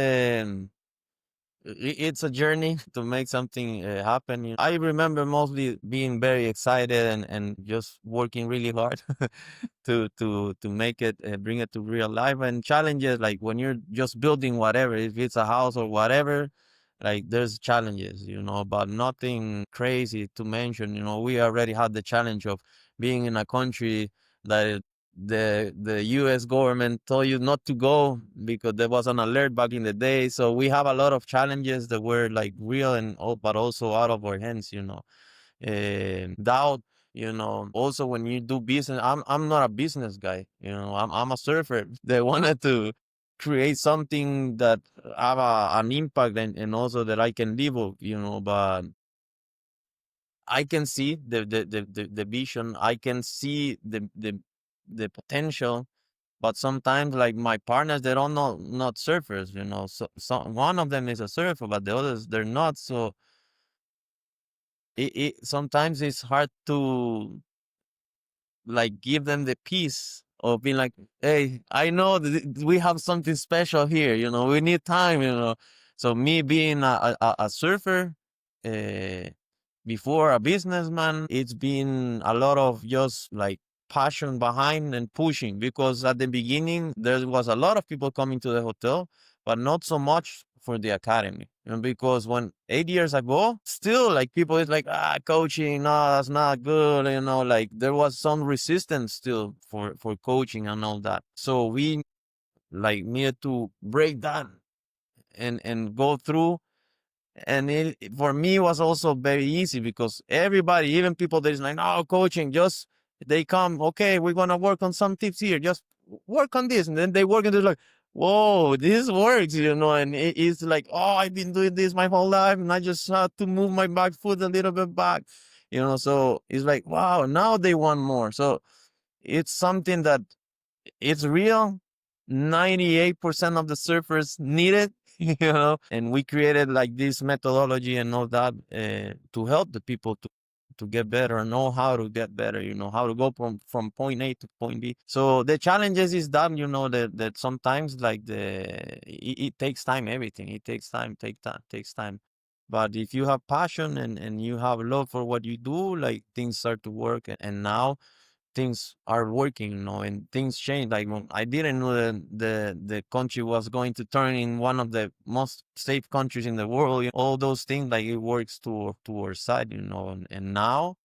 it's a journey to make something happen. I remember mostly being very excited and just working really hard to make it, bring it to real life, and challenges. Like when you're just building whatever, if it's a house or whatever, like there's challenges, but nothing crazy to mention. We already had the challenge of being in a country that the U.S. government told you not to go because there was an alert back in the day. So we have a lot of challenges that were like real and all, but also out of our hands. Doubt. Also when you do business, I'm not a business guy. I'm a surfer. They wanted to create something that have an impact and also that I can live with. But I can see the vision. I can see the potential, but sometimes like my partners, they don't know, not surfers, so one of them is a surfer, but the others, they're not. So sometimes it's hard to like give them the peace of being like, hey, I know that we have something special here, we need time, so me being a surfer, before a businessman, it's been a lot of just like passion behind and pushing, because at the beginning there was a lot of people coming to the hotel, but not so much for the academy. Because when 8 years ago, still like people is like, coaching, no, that's not good, like there was some resistance still for coaching and all that. So we like needed to break that and go through. And for me it was also very easy, because everybody, even people that is like, no, coaching, just they come, okay, we're gonna work on some tips here, just work on this, and then they work and they're like, whoa, this works, and it's like, oh, I've been doing this my whole life and I just have to move my back foot a little bit back, so it's like, wow, now they want more. So it's something that it's real. 98% of the surfers need it, and we created like this methodology and all that to help the people to get better and know how to get better, how to go from point A to point B. So the challenges is that, that sometimes like it takes time, everything. It takes time. But if you have passion and you have love for what you do, like things start to work. And now things are working, and things change. Like when I didn't know that the country was going to turn in one of the most safe countries in the world. All those things, like it works to our side, and now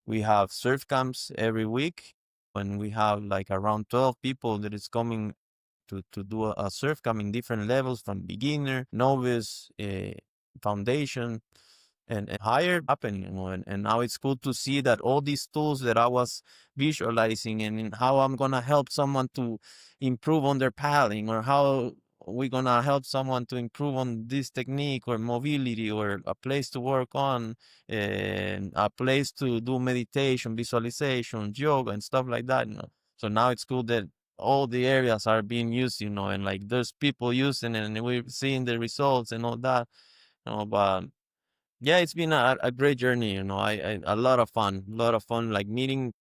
we have surf camps every week, and we have like around 12 people that is coming to do a surf camp in different levels, from beginner, novice, foundation, and higher happening, and now it's cool to see that all these tools that I was visualizing and in how I'm gonna help someone to improve on their paddling, or how we're gonna help someone to improve on this technique or mobility, or a place to work on, and a place to do meditation, visualization, yoga, and stuff like that. So now it's cool that all the areas are being used, and like there's people using it, and we're seeing the results and all that. But yeah, it's been a great journey. A lot of fun, like meeting.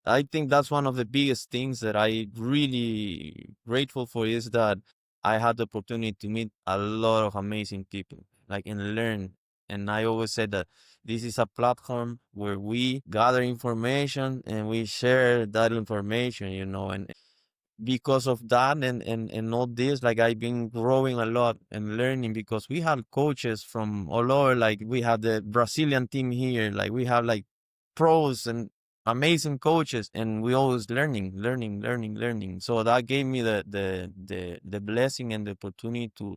I think that's one of the biggest things that I really grateful for, is that I had the opportunity to meet a lot of amazing people, like, and learn. And I always said that this is a platform where we gather information and we share that information, and because of that and all this, like I've been growing a lot and learning, because we have coaches from all over. Like we have the Brazilian team here, like we have like pros and amazing coaches, and we always learning. So that gave me the blessing and the opportunity to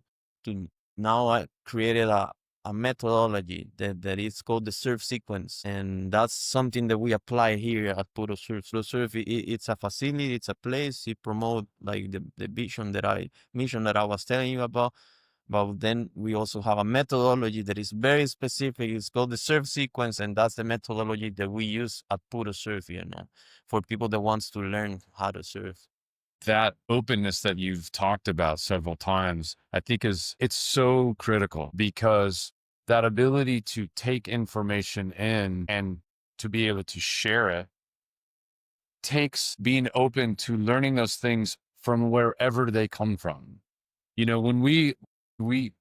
now I created a methodology that is called the surf sequence. And that's something that we apply here at Puro Surf. Puro Surf, it's a facility, it's a place. It promote like the mission that I was telling you about. But then we also have a methodology that is very specific. It's called the surf sequence, and that's the methodology that we use at Puro Surf, for people that wants to learn how to surf. That openness that you've talked about several times, I think it's so critical, because that ability to take information in and to be able to share it takes being open to learning those things from wherever they come from. When we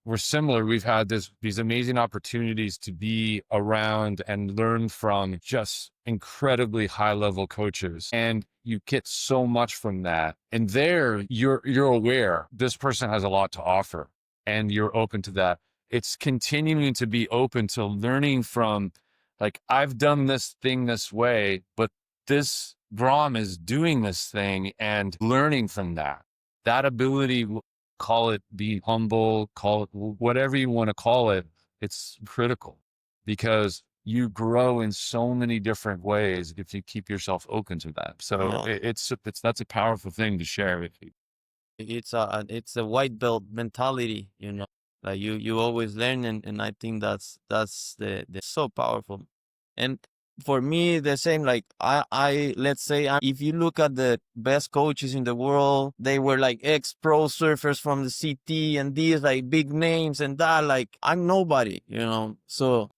were similar, we've had these amazing opportunities to be around and learn from just incredibly high level coaches, and you get so much from that. And there you're aware this person has a lot to offer, and you're open to that. It's continuing to be open to learning from, like, I've done this thing this way, but this Grom is doing this thing, and learning from that ability. Call it being humble, call it whatever you want to call it. It's critical, because you grow in so many different ways if you keep yourself open to that. So that's a powerful thing to share with you. It's a white belt mentality, like you always learn, and I think that's the so powerful. And for me, the same, like I let's say, if you look at the best coaches in the world, they were like ex-pro surfers from the CT, and these like big names and that, like I'm nobody, so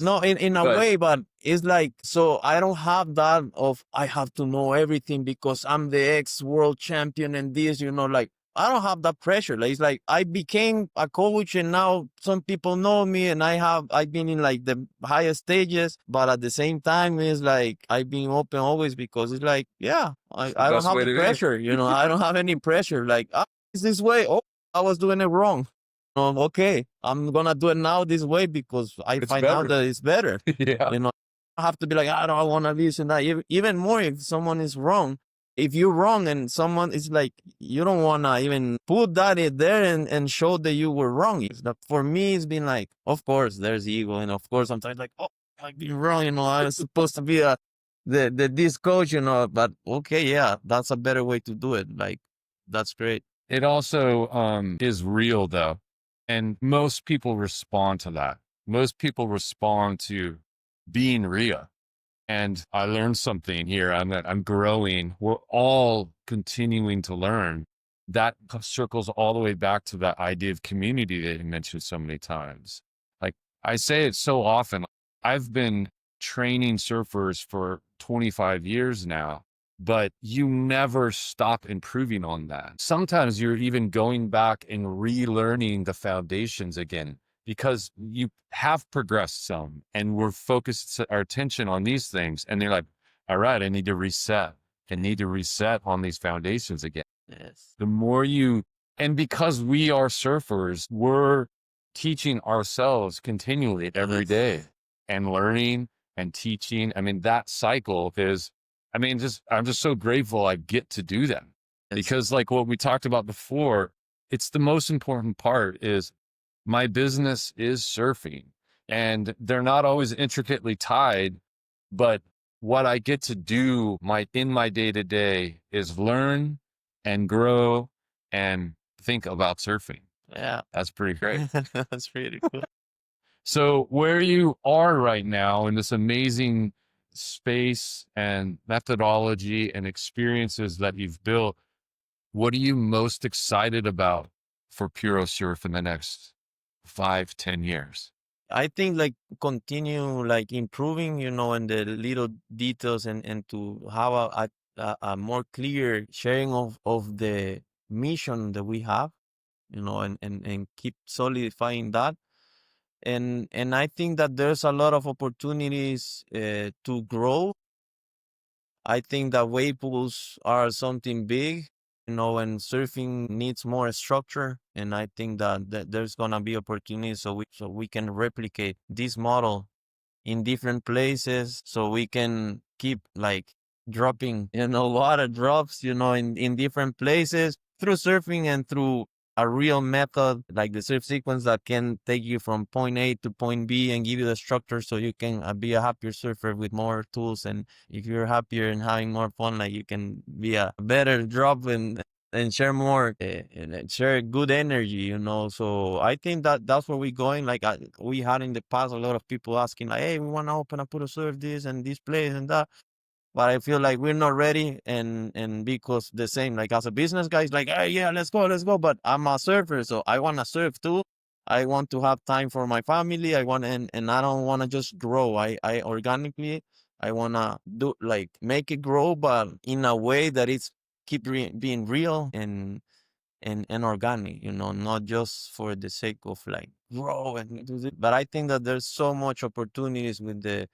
no, in a But way, but it's like, so I don't have that of I have to know everything because I'm the ex-world champion and this, like I don't have that pressure. Like, it's like I became a coach, and now some people know me, and I've been in like the highest stages, but at the same time, it's like I've been open always, because it's like, yeah, it's the I don't best have way the to be. pressure, I don't have any pressure. Like, it's this way. Oh, I was doing it wrong. Okay, I'm gonna do it now this way because I It's find out better. that it's better. Yeah. I have to be like, I don't want to listen that. Even more if someone is wrong. If you're wrong and someone is like, you don't want to even put that in there and show that you were wrong. For me, it's been like, of course, there's ego. And of course, sometimes like, oh, I've been wrong. I was supposed to be this coach, but okay, yeah, that's a better way to do it. Like, that's great. It also is real, though. And most people respond to that. Most people respond to being real. And I learned something here. I'm growing. We're all continuing to learn. That circles all the way back to that idea of community that you mentioned so many times. Like I say it so often. I've been training surfers for 25 years now, but you never stop improving on that. Sometimes you're even going back and relearning the foundations again, because you have progressed some and we're focused our attention on these things. And they're like, all right, I need to reset. I need to reset on these foundations again. Yes. The more you, and because we are surfers, we're teaching ourselves continually every day and learning and teaching. I mean, that cycle is, I'm just so grateful I get to do that, because like what we talked about before, it's the most important part is my business is surfing, and they're not always intricately tied, but what I get to do in my day to day is learn and grow and think about surfing. Yeah. That's pretty great. That's pretty cool. So where you are right now in this amazing space and methodology and experiences that you've built, what are you most excited about for Puro Surf in the next 5-10 years? I think like continue like improving, in the little details, and to have a more clear sharing of the mission that we have, and keep solidifying that. And I think that there's a lot of opportunities to grow. I think that wave pools are something big, and surfing needs more structure. And I think that there's gonna be opportunities so we can replicate this model in different places, so we can keep like dropping, water drops, in different places through surfing and through a real method like the surf sequence that can take you from point A to point B and give you the structure so you can be a happier surfer with more tools. And if you're happier and having more fun, like you can be a better drop and share more and share good energy. So I think that that's where we're going. Like we had in the past a lot of people asking like, hey, we want to open a Puro Surf this and this place and that, but I feel like we're not ready. And because the same, like as a business guy, it's like, hey, yeah, let's go, but I'm a surfer, so I want to surf too. I want to have time for my family. I want, and I don't want to just grow. I organically, I want to do like make it grow, but in a way that it's being real and organic, not just for the sake of like grow and do this. But I think that there's so much opportunities with the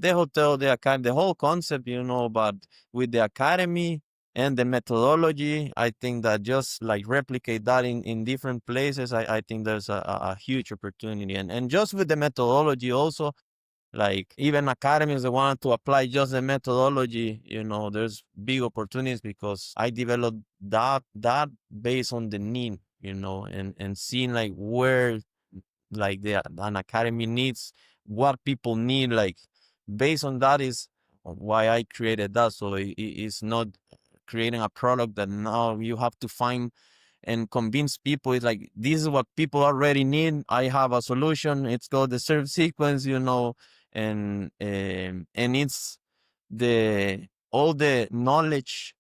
hotel, the academy, the whole concept, but with the academy and the methodology, I think that just like replicate that in different places, I think there's a huge opportunity. And just with the methodology also, like even academies that want to apply just the methodology, there's big opportunities because I developed that based on the need, and seeing like where like an academy needs, what people need, like based on that is why I created that. So it's not creating a product that now you have to find and convince people. It's like, this is what people already need. I have a solution. It's called the surf sequence, and it's all the knowledge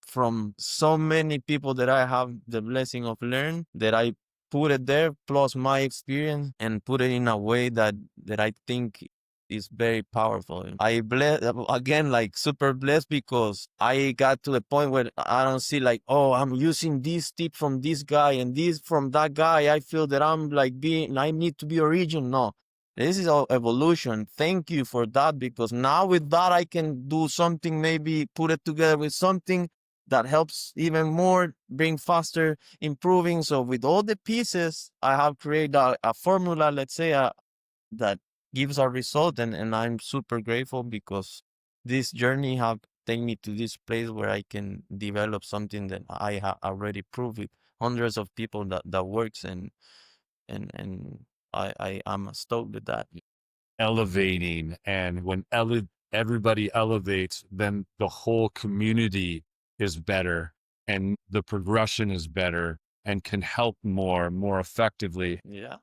from so many people that I have the blessing of learn, that I put it there plus my experience and put it in a way that I think is very powerful. I bless again, like super blessed, because I got to the point where I don't see like, oh, I'm using this tip from this guy and this from that guy. I feel that I'm like I need to be original. No, this is all evolution. Thank you for that, because now with that I can do something, maybe put it together with something that helps even more, bring faster, improving. So with all the pieces, I have created a formula, let's say, that gives a result. And I'm super grateful because this journey have taken me to this place where I can develop something that I have already proved with hundreds of people that works. And I am stoked with that. Elevating, and when everybody elevates, then the whole community is better, and the progression is better and can help more effectively. Yeah.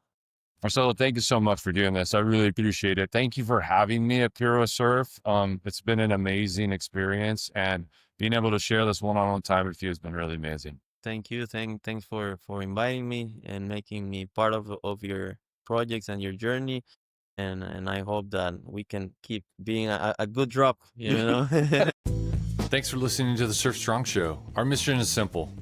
Marcelo, thank you so much for doing this. I really appreciate it. Thank you for having me at Puro Surf. It's been an amazing experience, and being able to share this one-on-one time with you has been really amazing. Thank you. Thanks for inviting me and making me part of your projects and your journey. And I hope that we can keep being a good drop, you know. Thanks for listening to the Surf Strong Show. Our mission is simple: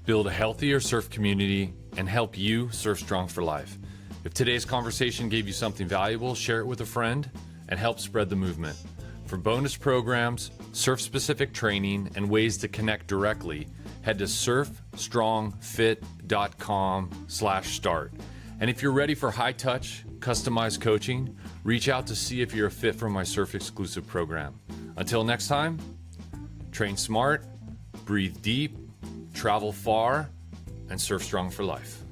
build a healthier surf community and help you surf strong for life. If today's conversation gave you something valuable, share it with a friend and help spread the movement. For bonus programs, surf-specific training, and ways to connect directly, head to surfstrongfit.com/start. And if you're ready for high-touch, customized coaching, reach out to see if you're a fit for my surf-exclusive program. Until next time, train smart, breathe deep, travel far, and surf strong for life.